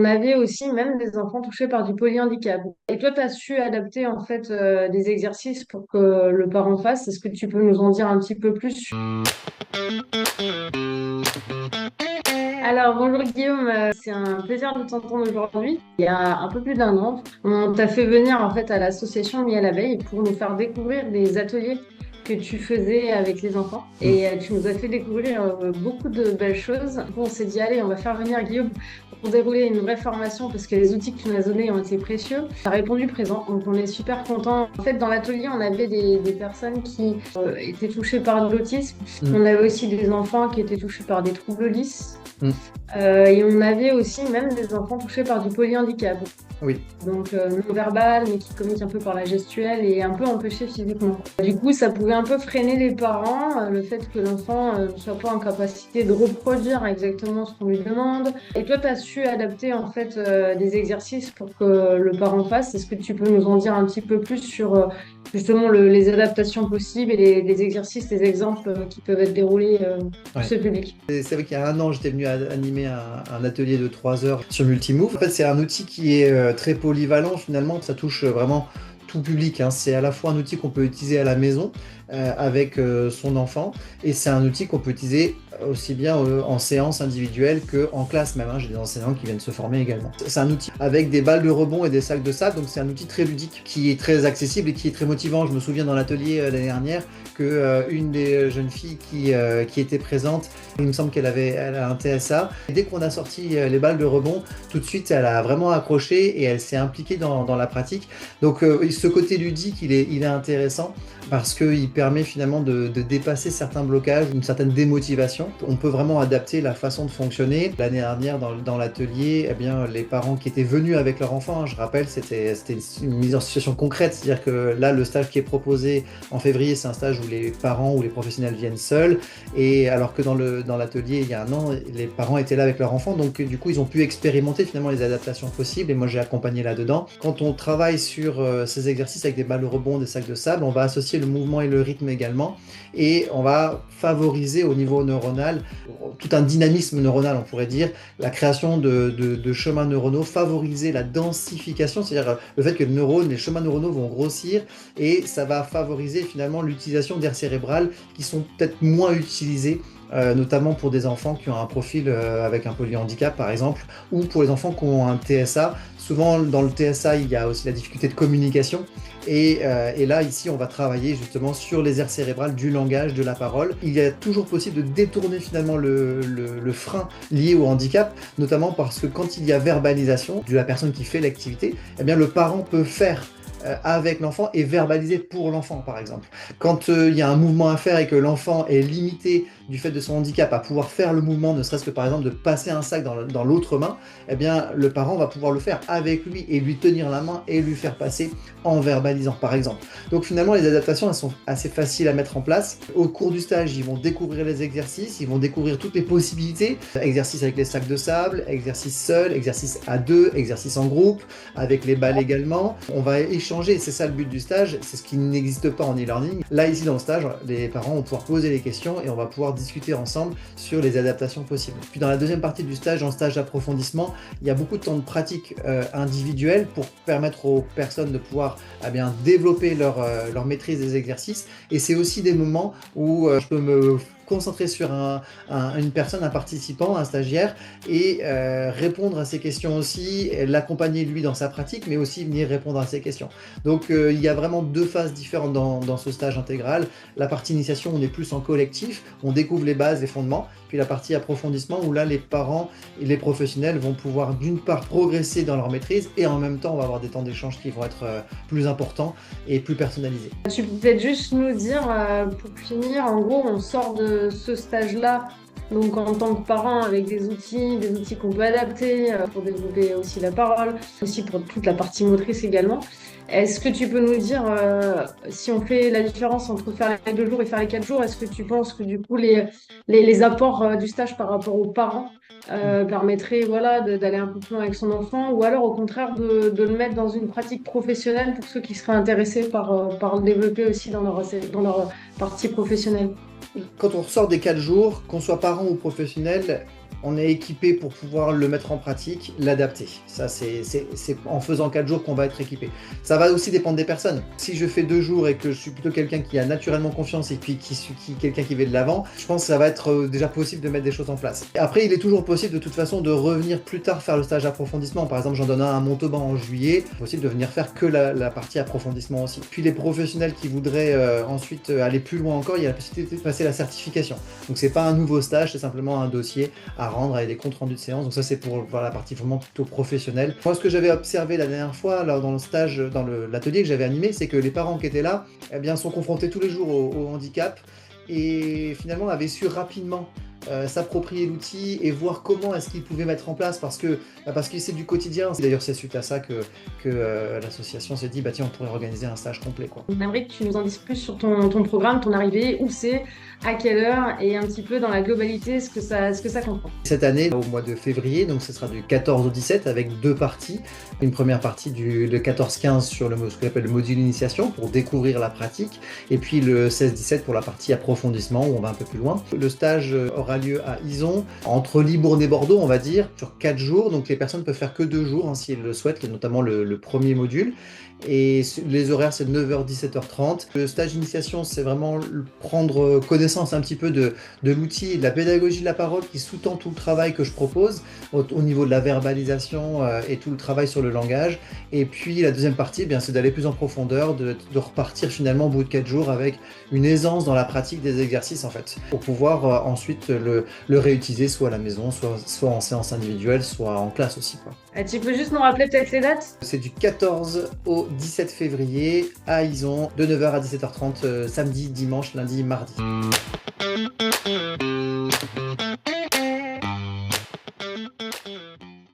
avait aussi même des enfants touchés par du polyhandicap. Et toi, tu as su adapter en fait des exercices pour que le parent fasse. Est-ce que tu peux nous en dire un petit peu plus? Alors, bonjour Guillaume, c'est un plaisir de t'entendre aujourd'hui. Il y a un peu plus d'un an, on t'a fait venir en fait à l'association Miel Abeille pour nous faire découvrir des ateliers que tu faisais avec les enfants. Mm. Et tu nous as fait découvrir beaucoup de belles choses. Du coup, on s'est dit, allez, on va faire venir Guillaume pour dérouler une vraie formation parce que les outils que tu nous as donnés ont été précieux. Tu as répondu présent, donc on est super content. En fait, dans l'atelier, on avait des personnes qui étaient touchées par de l'autisme. Mm. On avait aussi des enfants qui étaient touchés par des troubles lys. Mm. Et on avait aussi même des enfants touchés par du polyhandicap, Oui. donc non-verbal, mais qui communiquent un peu par la gestuelle et un peu empêchés physiquement. Du coup, ça pouvait un peu freiner les parents, le fait que l'enfant ne soit pas en capacité de reproduire exactement ce qu'on lui demande. Et toi, tu as su adapter en fait des exercices pour que le parent fasse. Est-ce que tu peux nous en dire un petit peu plus sur justement les adaptations possibles et les exercices, les exemples qui peuvent être déroulés pour Ouais. ce public? C'est vrai qu'il y a un an, j'étais venu animer un atelier de 3 heures sur Multimove. En fait, c'est un outil qui est très polyvalent finalement. Ça touche vraiment tout public, hein. C'est à la fois un outil qu'on peut utiliser à la maison avec son enfant, et c'est un outil qu'on peut utiliser aussi bien en séance individuelle qu'en classe même, hein. J'ai des enseignants qui viennent se former également. C'est un outil avec des balles de rebond et des sacs de sable, donc c'est un outil très ludique qui est très accessible et qui est très motivant. Je me souviens dans l'atelier l'année dernière que une des jeunes filles qui était présente, il me semble elle a un TSA. Et dès qu'on a sorti les balles de rebond, tout de suite, elle a vraiment accroché et elle s'est impliquée dans la pratique. Donc, ce côté ludique, il est intéressant parce qu'il permet finalement de dépasser certains blocages, une certaine démotivation. On peut vraiment adapter la façon de fonctionner. L'année dernière, dans l'atelier, eh bien, les parents qui étaient venus avec leur enfant, hein, je rappelle, c'était une mise en situation concrète. C'est-à-dire que là, le stage qui est proposé en février, c'est un stage où les parents ou les professionnels viennent seuls. Et alors que dans l'atelier, il y a un an, les parents étaient là avec leur enfant. Donc, du coup, ils ont pu expérimenter finalement les adaptations possibles. Et moi, j'ai accompagné là-dedans. Quand on travaille sur ces exercices avec des balles de rebond, des sacs de sable, on va associer le mouvement et le rythme également. Et on va favoriser au niveau neuronal tout un dynamisme neuronal, on pourrait dire, la création de chemins neuronaux, favoriser la densification, c'est-à-dire le fait que les chemins neuronaux vont grossir, et ça va favoriser finalement l'utilisation d'aires cérébrales qui sont peut-être moins utilisées, notamment pour des enfants qui ont un profil avec un polyhandicap par exemple, ou pour les enfants qui ont un TSA. Souvent dans le TSA, il y a aussi la difficulté de communication. Et là, ici, on va travailler justement sur les aires cérébrales du langage, de la parole. Il est toujours possible de détourner finalement le frein lié au handicap, notamment parce que quand il y a verbalisation de la personne qui fait l'activité, eh bien, le parent peut faire avec l'enfant et verbaliser pour l'enfant, par exemple. Quand il y a un mouvement à faire et que l'enfant est limité du fait de son handicap à pouvoir faire le mouvement, ne serait-ce que par exemple de passer un sac dans l'autre main, eh bien le parent va pouvoir le faire avec lui et lui tenir la main et lui faire passer en verbalisant, par exemple. Donc finalement, les adaptations, elles sont assez faciles à mettre en place. Au cours du stage, ils vont découvrir les exercices, ils vont découvrir toutes les possibilités. Exercices avec les sacs de sable, exercices seuls, exercices à deux, exercices en groupe, avec les balles également. On va échanger, c'est ça le but du stage, c'est ce qui n'existe pas en e-learning. Là, ici, dans le stage, les parents vont pouvoir poser les questions et on va pouvoir discuter ensemble sur les adaptations possibles. Puis dans la deuxième partie du stage, en stage d'approfondissement, il y a beaucoup de temps de pratique individuelle pour permettre aux personnes de pouvoir bien, développer leur maîtrise des exercices. Et c'est aussi des moments où je peux me concentrer sur une personne, un participant, un stagiaire, et répondre à ses questions aussi, l'accompagner lui dans sa pratique, mais aussi venir répondre à ses questions. Donc il y a vraiment deux phases différentes dans ce stage intégral. La partie initiation, on est plus en collectif, on découvre les bases, les fondements, puis la partie approfondissement, où là les parents et les professionnels vont pouvoir d'une part progresser dans leur maîtrise, et en même temps on va avoir des temps d'échange qui vont être plus importants et plus personnalisés. Tu peux peut-être juste nous dire, pour finir, en gros, on sort de ce stage-là, donc en tant que parent, avec des outils qu'on peut adapter pour développer aussi la parole, aussi pour toute la partie motrice également. Est-ce que tu peux nous dire, si on fait la différence entre faire les 2 jours et faire les 4 jours, est-ce que tu penses que du coup, les apports du stage par rapport aux parents permettraient voilà, d'aller un peu plus loin avec son enfant, ou alors au contraire de le mettre dans une pratique professionnelle pour ceux qui seraient intéressés par le développer aussi dans leur partie professionnelle? Quand on ressort des 4 jours, qu'on soit parent ou professionnel, on est équipé pour pouvoir le mettre en pratique, l'adapter. Ça, c'est en faisant 4 jours qu'on va être équipé. Ça va aussi dépendre des personnes. Si je fais 2 jours et que je suis plutôt quelqu'un qui a naturellement confiance et puis quelqu'un qui va de l'avant, je pense que ça va être déjà possible de mettre des choses en place. Après, il est toujours possible de toute façon de revenir plus tard faire le stage approfondissement. Par exemple, j'en donne un à Montauban en juillet. C'est possible de venir faire que la partie approfondissement aussi. Puis les professionnels qui voudraient ensuite aller plus loin encore, il y a la possibilité de passer la certification. Donc c'est pas un nouveau stage, c'est simplement un dossier à rendre avec des comptes rendus de séance. Donc ça c'est pour voir la partie vraiment plutôt professionnelle. Moi ce que j'avais observé la dernière fois là, dans le stage, dans l'atelier que j'avais animé, c'est que les parents qui étaient là eh bien, sont confrontés tous les jours au handicap et finalement avaient su rapidement s'approprier l'outil et voir comment est-ce qu'ils pouvaient mettre en place parce que c'est du quotidien. D'ailleurs c'est suite à ça que l'association s'est dit bah tiens on pourrait organiser un stage complet quoi. On aimerait que tu nous en dises plus sur ton programme, ton arrivée, où c'est, à quelle heure et un petit peu dans la globalité ce que ça comprend. Cette année au mois de février, donc ce sera du 14 au 17 avec 2 parties. Une première partie le 14-15 sur ce qu'on appelle le module initiation pour découvrir la pratique et puis le 16-17 pour la partie approfondissement où on va un peu plus loin. Le stage aura lieu à Ison, entre Libourne et Bordeaux, on va dire, sur 4 jours. Donc les personnes peuvent faire que 2 jours hein, si elles le souhaitent, notamment le premier module. Et les horaires, c'est de 9h, 17h30. Le stage d'initiation, c'est vraiment prendre connaissance un petit peu de l'outil et de la pédagogie de la parole qui sous-tend tout le travail que je propose au niveau de la verbalisation et tout le travail sur le langage. Et puis la deuxième partie, eh bien, c'est d'aller plus en profondeur, de repartir finalement au bout de 4 jours avec une aisance dans la pratique des exercices en fait, pour pouvoir ensuite le réutiliser soit à la maison, soit en séance individuelle, soit en classe aussi, quoi. Tu peux juste nous rappeler peut-être les dates? C'est du 14 au 17 février à Ison, de 9h à 17h30, samedi, dimanche, lundi, mardi.